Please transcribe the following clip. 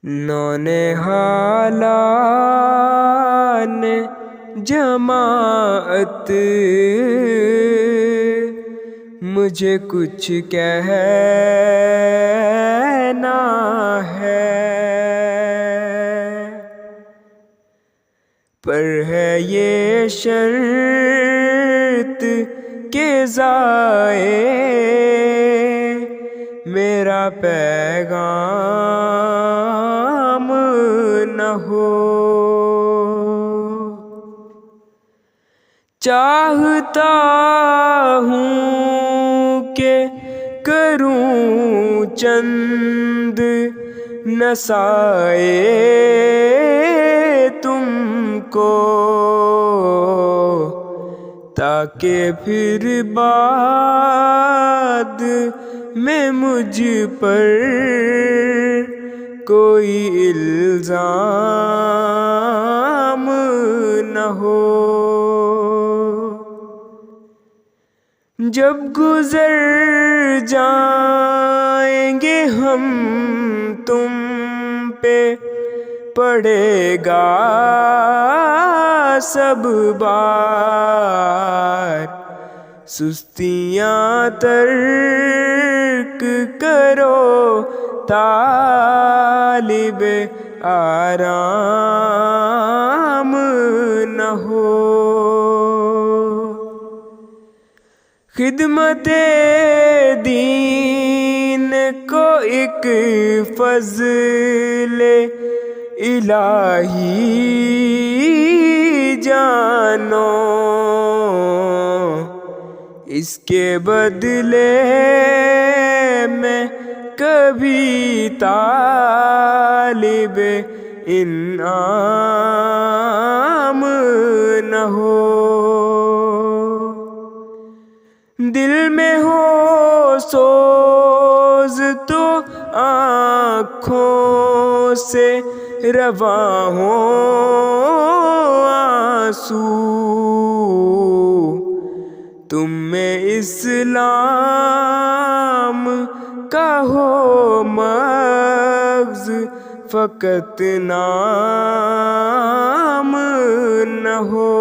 نونہالان جماعت مجھے کچھ کہنا ہے، پر ہے یہ شرط کہ ضائع میرا پیغام نہ ہو۔ چاہتا ہوں کہ کروں چند نصائح تم کو، تاکہ پھر بعد میں مجھ پر کوئی الزام نہ ہو۔ جب گزر جائیں گے ہم تم پہ پڑے گا سب بار، سستیاں ترک کرو طالب آرام نہ ہو۔ خدمت دین کو ایک فضل الہی جانو، اس کے بدلے میں کبھی طالب انعام نہ ہو۔ دل میں ہو سوز تو آنکھوں سے رواں ہوں آنسو، تم میں اسلام کا ہو مغز فقط نام نہ ہو۔